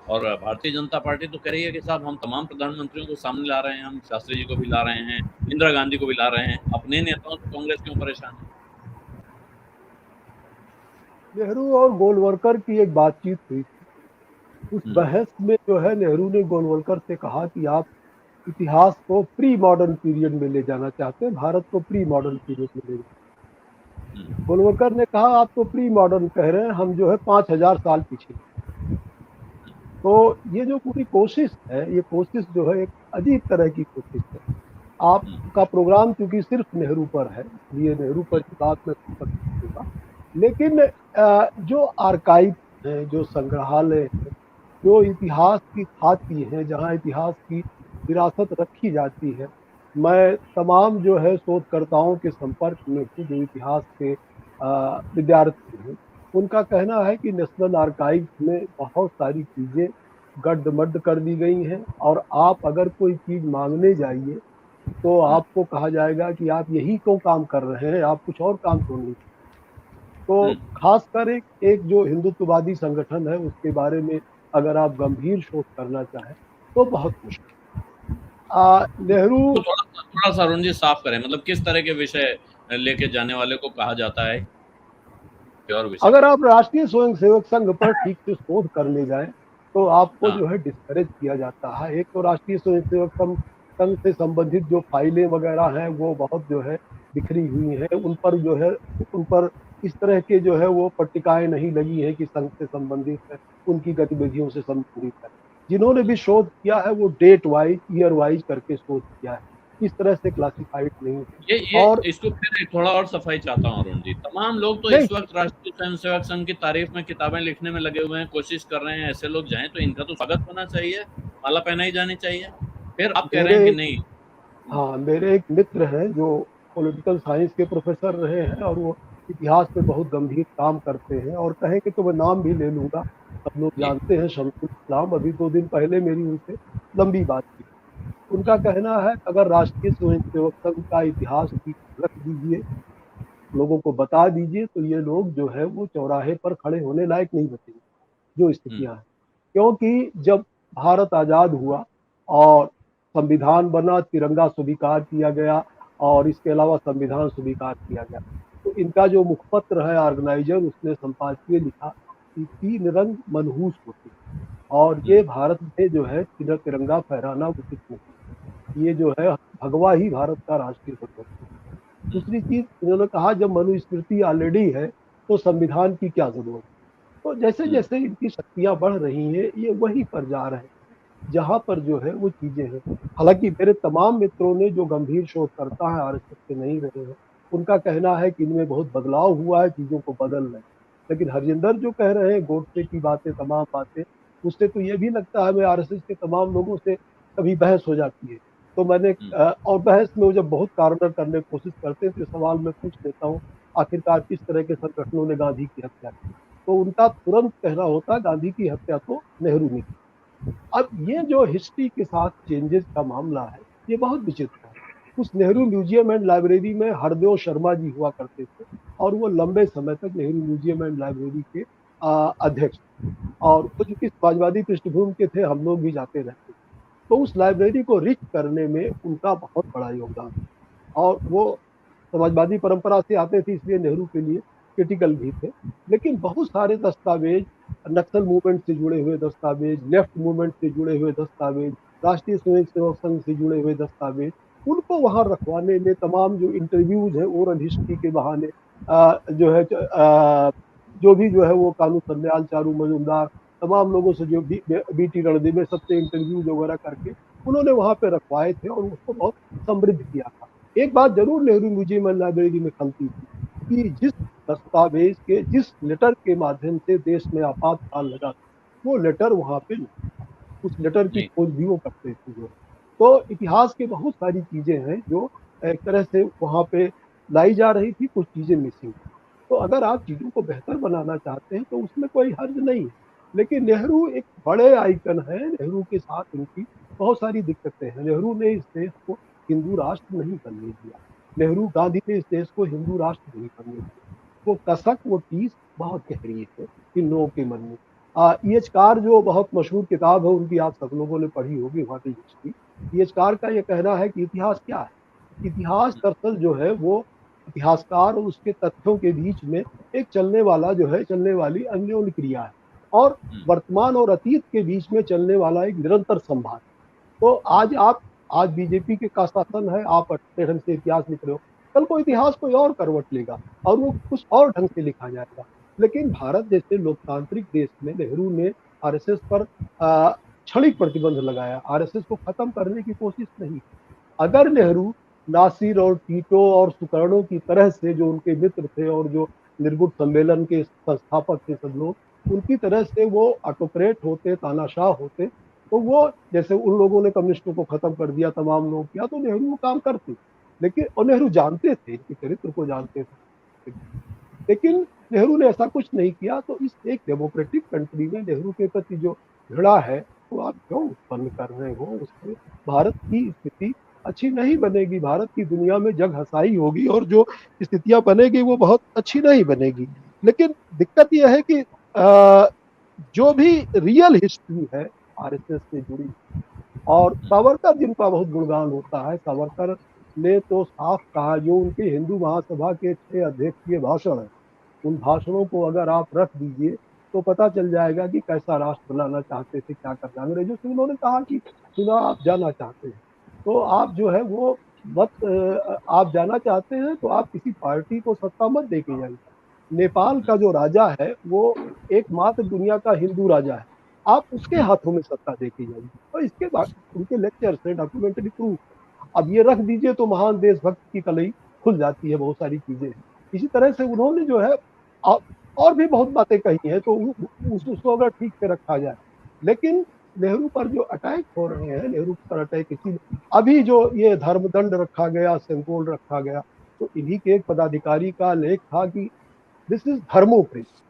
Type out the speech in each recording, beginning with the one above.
और भारतीय जनता पार्टी तो कह रही है कि साहब हम तमाम प्रधानमंत्रियों को सामने ला रहे हैं, हम शास्त्री जी को भी ला रहे हैं, इंदिरा गांधी को भी ला रहे हैं, अपने नेताओं से कांग्रेस क्यों परेशान है? नेहरू और गोलवलकर की एक बातचीत हुई। उस हम्म, बहस में जो है नेहरू ने गोलवलकर से कहा कि आप इतिहास को प्री मॉडर्न पीरियड में ले जाना चाहते हैं, भारत को प्री मॉडर्न पीरियड में ले जाना। हम्म, गोलवलकर ने कहा आप तो प्री मॉडर्न कह रहे हैं, हम जो है 5,000 साल पीछे। तो ये जो पूरी कोशिश है, ये कोशिश जो है एक अजीब तरह की कोशिश है। हम्म, आपका प्रोग्राम क्योंकि सिर्फ नेहरू पर है, ये नेहरू पर ही बात में फोकस करूंगा। लेकिन जो आर्काइव है, जो संग्रहालय है, जो इतिहास की खाती है, जहाँ इतिहास की विरासत रखी जाती है, मैं तमाम जो है शोधकर्ताओं के संपर्क में हूँ जो इतिहास के विद्यार्थी हैं। उनका कहना है कि नेशनल आर्काइव में बहुत सारी चीजें गड्ढमड्ढ कर दी गई हैं, और आप अगर कोई चीज मांगने जाइए तो हम्म, आपको कहा जाएगा कि आप यही क्यों काम कर रहे हैं, आप कुछ और काम क्यों नहीं। तो हम्म। खासकर एक जो हिंदुत्ववादी संगठन है उसके बारे में अगर आप गंभीर शोध करना चाहें तो बहुत मुश्किल। नेहरू, तो थोड़ा थोड़ा सा अरुण जी साफ करें, मतलब किस तरह के विषय लेके जाने वाले को कहा जाता है और विषय? अगर आप राष्ट्रीय स्वयंसेवक संघ पर ठीक से शोध करने जाएं तो आपको हाँ। जो है डिस्करेज किया जाता है। एक तो राष्ट्रीय स्वयंसेवक संघ संघ से संबंधित जो फाइलें वगैरह हैं वो बहुत जो है बिखरी हुई हैं, उन पर जो है उन पर इस तरह के जो है वो पट्टिकाएं नहीं लगी हैं कि संघ से संबंधित है, उनकी गतिविधियों से संबंधित है। जिन्होंने भी शोध किया है वो डेट वाइज, ईयर वाइज करके शोध किया है, इस तरह से क्लासिफाइड नहीं है। ये और इसको फिर थोड़ा और सफाई चाहता हूँ अरुण जी। तमाम लोग तो नहीं, इस वक्त राष्ट्रीय स्वयंसेवक संघ की तारीफ में किताबें लिखने में लगे हुए हैं, कोशिश कर रहे हैं ऐसे लोग जाएं, तो इनका तो स्वागत होना चाहिए, माला पहनाई जानी चाहिए। फिर आप कह रहे मेरे हैं कि एक नहीं। हाँ, मेरे एक मित्र हैं जो पॉलिटिकल साइंस के प्रोफेसर रहे हैं और वो इतिहास पे बहुत गंभीर काम करते हैं, और कहेंगे तो मैं नाम भी ले लूंगा, सब लोग जी। जानते हैं, शमसुल इस्लाम। अभी 2 दिन पहले मेरी उनसे लंबी बात थी। उनका कहना है अगर राष्ट्रीय स्वयंसेवक संघ का इतिहास की रख दीजिए, लोगों को बता दीजिए, तो ये लोग जो है वो चौराहे पर खड़े होने लायक नहीं बचेंगे, जो हम्म, स्थितियां हैं। क्योंकि जब भारत आजाद हुआ और संविधान बना, तिरंगा स्वीकार किया गया और इसके अलावा संविधान स्वीकार किया गया, तो इनका जो मुखपत्र है ऑर्गेनाइजर, उसने संपादकीय लिखा कि 3 रंग मनहूस होते हैं और ये हम्म, भारत में जो है तिरंगा फहराना उचित नहीं, ये जो है भगवा ही भारत का राष्ट्रीय ध्वज है। दूसरी चीज उन्होंने कहा जब मनुस्मृति ऑलरेडी है तो संविधान की क्या जरूरत। तो जैसे हम्म, जैसे इनकी शक्तियां बढ़ रही हैं ये वहीं पर जा रहे हैं जहां पर जो है वो चीजें हैं। हालांकि मेरे तमाम मित्रों ने जो गंभीर शोधकर्ता हैं, आरएसएस के नहीं रहे हैं, उनका कहना है कि इनमें बहुत बदलाव हुआ है, चीजों को बदल रहे हैं। लेकिन हरजिंदर जो कह रहे हैं गोडसे की बातें, तमाम बातें, उससे तो ये भी लगता है, मैं आरएसएस के तमाम लोगों से कभी बहस हो जाती है तो मैंने हम्म, और बहस में वो जब बहुत कार्नर करने की कोशिश करते हैं तो सवाल मैं पूछ लेता हूँ आखिरकार किस तरह के संगठनों ने गांधी की हत्या की, तो उनका तुरंत कहना होता गांधी की हत्या तो नेहरू ने की। अब ये जो हिस्ट्री के साथ चेंजेस का मामला है ये बहुत विचित्र है। उस नेहरू हम्म, म्यूजियम एंड लाइब्रेरी में हरदेव शर्मा जी हुआ करते थे और वो लंबे समय तक नेहरू म्यूजियम एंड लाइब्रेरी के अध्यक्ष थे। और वो चूंकि समाजवादी पृष्ठभूमि के थे, हम लोग भी जाते रहते थे, तो उस लाइब्रेरी को रिच करने में उनका बहुत बड़ा योगदान। और वो समाजवादी परंपरा से आते थे इसलिए नेहरू के लिए क्रिटिकल भी थे। लेकिन बहुत सारे दस्तावेज, नक्सल मूवमेंट से जुड़े हुए दस्तावेज, लेफ्ट मूवमेंट से जुड़े हुए दस्तावेज, राष्ट्रीय स्वयंसेवक संघ से जुड़े हुए दस्तावेज, उनको वहां रखवाने में तमाम जो इंटरव्यूज है ओरल हिस्ट्री के बहाने जो है जो भी जो है वो कानू सन्याल, चारू मजूमदार, तमाम लोगों से जो बीटी रणदिवे सबसे इंटरव्यू वगैरह करके उन्होंने वहां पे रखवाए थे और उसको बहुत समृद्ध किया था। एक बात जरूर नेहरू म्यूजियम एंड लाइब्रेरी में खलती थी कि जिस दस्तावेज के, जिस लेटर के माध्यम से देश में आपातकाल लगा वो लेटर वहां पे नहीं, उस लेटर की जी। खोज भी वो करते थे जो। तो इतिहास के बहुत सारी चीजें हैं जो एक तरह से वहां पे लाई जा रही थी, कुछ चीजें मिसिंग। तो अगर आप चीजों को बेहतर बनाना चाहते हैं तो उसमें कोई हर्ज नहीं है। लेकिन नेहरू एक बड़े आइकन है, नेहरू के साथ उनकी बहुत सारी दिक्कतें हैं। नेहरू ने इस देश को हिंदू राष्ट्र नहीं बनने दिया, नेहरू गांधी ने इस देश को हिंदू राष्ट्र नहीं बनने दिया। वो कसक, वो टीस बहुत गहरी है इन लोगों के मन में। ईएचकार जो बहुत मशहूर किताब है, उनकी आप सब लोगों ने पढ़ी होगी, व्हाट इज हिस्ट्री। ईएचकार का ये कहना है कि इतिहास क्या है। इतिहास दरअसल जो है वो इतिहासकार और उसके तथ्यों के बीच में एक चलने वाला जो है, चलने वाली अन्योन्य क्रिया है, और वर्तमान और अतीत के बीच में चलने वाला एक निरंतर संवाद। तो आज बीजेपी के का शासन है, आप अच्छे ढंग से इतिहास लिख रहे हो, कल को इतिहास कोई और करवट लेगा और वो कुछ और ढंग से लिखा जाएगा। लेकिन भारत जैसे लोकतांत्रिक देश में नेहरू ने आरएसएस पर क्षणिक प्रतिबंध लगाया, आरएसएस को खत्म करने की कोशिश नहीं। अगर नेहरू नासिर और टीटो और सुकर्णो की तरह से, जो उनके मित्र थे और जो निर्गुट सम्मेलन के संस्थापक थे सब लोग, उनकी तरह से वो ऑटोक्रेट होते, तानाशाह होते, तो वो जैसे उन लोगों ने कम्युनिस्टों को खत्म कर दिया, तमाम लोग किया, तो नेहरू वो काम करते। लेकिन और नेहरू जानते थे, इनके चरित्र को जानते थे, लेकिन नेहरू ने ऐसा कुछ नहीं किया। तो इस एक डेमोक्रेटिक कंट्री में नेहरू के प्रति जो घृणा है, तो आप क्यों उत्पन्न कर रहे हो? उससे भारत की स्थिति अच्छी नहीं बनेगी, भारत की दुनिया में जग हसाई होगी और जो स्थितियां बनेगी वो बहुत अच्छी नहीं बनेगी। लेकिन दिक्कत यह है कि जो भी रियल हिस्ट्री है आरएसएस से जुड़ी, और सावरकर जिनका बहुत गुणगान होता है, सावरकर ने तो साफ कहा, जो उनके हिंदू महासभा के 6 अध्यक्षीय भाषण है, उन भाषणों को अगर आप रख दीजिए तो पता चल जाएगा कि कैसा राष्ट्र बनाना चाहते थे, क्या करना। अंग्रेजों से उन्होंने कहा कि चुनाव आप जाना चाहते हैं तो आप जो है वो मत, आप जाना चाहते हैं तो आप किसी पार्टी को सत्ता मत दे के जाइए। नेपाल का जो राजा है वो एकमात्र दुनिया का हिंदू राजा है, आप उसके हाथों में सत्ता दे के जाइए। और इसके बाद उनके लेक्चर्स हैं, डॉक्यूमेंट्री प्रूफ। अब ये रख दीजिए तो महान देशभक्त की कलई खुल जाती है, बहुत सारी चीजें। इसी तरह से उन्होंने जो है और भी बहुत बातें कही हैं, तो उसको अगर ठीक से रखा जाए। लेकिन नेहरू पर जो अटैक हो रहे हैं, नेहरू पर अटैक इसी, अभी जो ये धर्मदंड रखा गया, सेंट्रोल रखा गया, तो इन्हीं के एक पदाधिकारी का लेख था कि दिस इज धर्मोक्रेसी,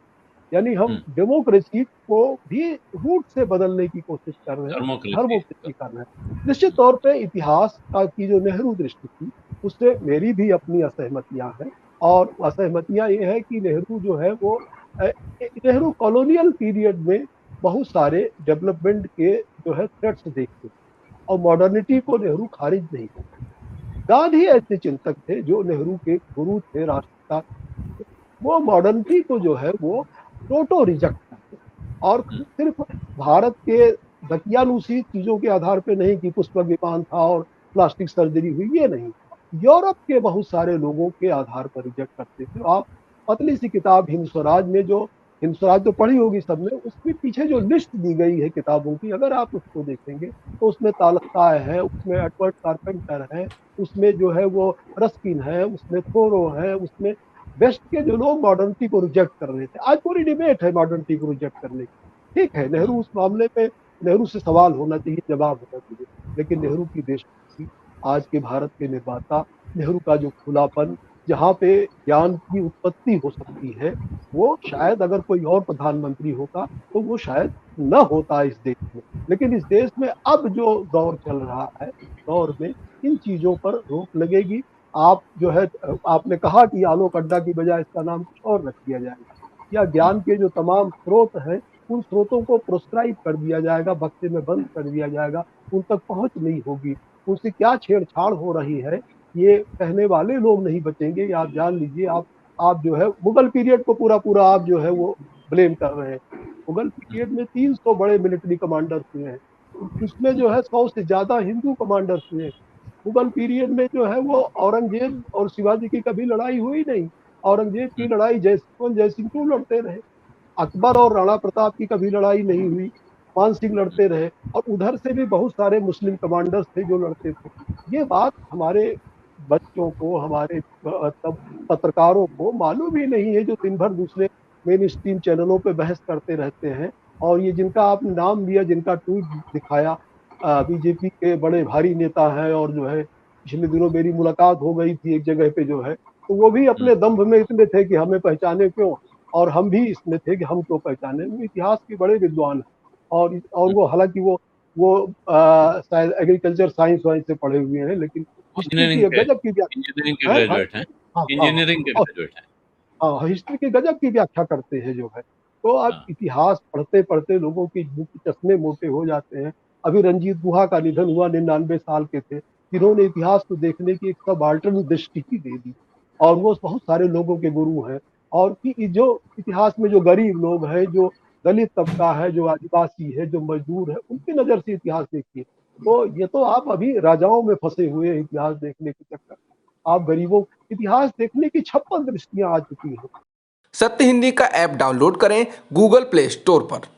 यानी हम डेमोक्रेसी को भी रूट से बदलने की कोशिश कर रहे हैं, धर्मोक्रेसी कर रहे हैं। निश्चित तौर पे इतिहास की जो नेहरू दृष्टि थी, उससे मेरी भी अपनी असहमतियां हैं। और असहमतियां ये है कि नेहरू जो है वो नेहरू कॉलोनियल पीरियड में बहुत सारे डेवलपमेंट के जो है थ्रेट्स देखते और मॉडर्निटी को नेहरू खारिज नहीं करते। गांधी ऐसे चिंतक थे जो नेहरू के गुरु थे, राष्ट्रपिता, वो मॉडर्निटी को जो है वो टोटो रिजेक्ट करते, और सिर्फ भारत के दकियानुसी चीजों के आधार पे नहीं कि पुष्पक विमान था और प्लास्टिक सर्जरी हुई, ये नहीं, यूरोप के बहुत सारे लोगों के आधार पर रिजेक्ट करते थे। आप पतली सी किताब हिंद स्वराज में, जो हिंद स्वराज तो पढ़ी होगी सबने, उसके पीछे जो लिस्ट दी गई है किताबों की, अगर आप उसको देखेंगे तो उसमें तालस्ताय है, उसमें एडवर्ड कारपेंटर है, उसमें जो है वो रस्किन है, उसमें थोरो है, उसमें वेस्ट के जो लोग मॉडर्निटी को रिजेक्ट कर रहे थे। आज पूरी डिबेट है मॉडर्निटी को रिजेक्ट करने की। ठीक है, नेहरू उस मामले में, नेहरू से सवाल होना चाहिए, जवाब होना चाहिए, लेकिन नेहरू की देशभक्ति, आज के भारत के निर्माता, नेहरू का जो खुलापन, जहाँ पे ज्ञान की उत्पत्ति हो सकती है, वो शायद अगर कोई और प्रधानमंत्री होता तो वो शायद न होता इस देश में। लेकिन इस देश में अब जो दौर चल रहा है, दौर में इन चीजों पर रोक लगेगी। आप जो है, आपने कहा कि आलोक अड्डा की बजाय इसका नाम कुछ और रख दिया जाएगा, या ज्ञान के जो तमाम स्रोत हैं उन स्रोतों को प्रोस्क्राइब कर दिया जाएगा, बक्से में बंद कर दिया जाएगा, उन तक पहुंच नहीं होगी। उनसे क्या छेड़छाड़ हो रही है ये कहने वाले लोग नहीं बचेंगे, ये आप जान लीजिए। आप जो है मुगल पीरियड को पूरा पूरा आप जो है वो ब्लेम कर रहे हैं। मुगल पीरियड में 300 बड़े मिलिट्री कमांडर्स हुए हैं, उसमें जो है 100 से ज्यादा हिंदू कमांडर्स हुए हैं। मुगल पीरियड में जो है वो औरंगजेब और शिवाजी की कभी लड़ाई हुई नहीं। औरंगजेब की लड़ाई जय सिंह क्यों लड़ते रहे, अकबर और राणा प्रताप की कभी लड़ाई नहीं हुई, मान सिंह लड़ते रहे, और उधर से भी बहुत सारे मुस्लिम कमांडर्स थे जो लड़ते थे। ये बात हमारे बच्चों को, हमारे पत्रकारों को मालूम ही नहीं है, जो दिन भर दूसरे मेन स्ट्रीम चैनलों पे बहस करते रहते हैं। और ये जिनका आपने नाम लिया, जिनका ट्वीट दिखाया, बीजेपी के बड़े भारी नेता हैं, और जो है पिछले दिनों मेरी मुलाकात हो गई थी एक जगह पे जो है, तो वो भी अपने दम्भ में इतने थे कि हमें पहचाने क्यों, और हम भी इसमें थे कि हम क्यों पहचाने। वो इतिहास के बड़े विद्वान हैं, और वो हालांकि वो शायद एग्रीकल्चर साइंस वाइंस से पढ़े हुए हैं, लेकिन हिस्ट्री की गजब की इंजीनियरिंग के ग्रेजुएट हैं, इंजीनियरिंग के ग्रेजुएट हैं। हाँ, हिस्ट्री की गजब की व्याख्या करते हैं जो है। तो अब हाँ। इतिहास पढ़ते-पढ़ते लोगों के मुँह के चश्मे मोटे हो जाते हैं। अभी रणजीत गुहा का निधन हुआ, 99 साल के थे, जिन्होंने इतिहास को देखने की एक सबाल्टर्न दृष्टि ही दे दी और वो बहुत सारे लोगों के गुरु हैं। और कि जो इतिहास में जो गरीब लोग हैं, जो दलित तबका है, जो आदिवासी है, जो मज़दूर है, उनकी नज़र से इतिहास देखिए। तो ये तो आप अभी राजाओं में फँसे हुए हैं इतिहास देखने के चक्कर में। आप गरीबों इतिहास देखने की 56 दृष्टियाँ आ चुकी हैं। सत्य हिंदी का ऐप डाउनलोड करें गूगल प्ले स्टोर पर।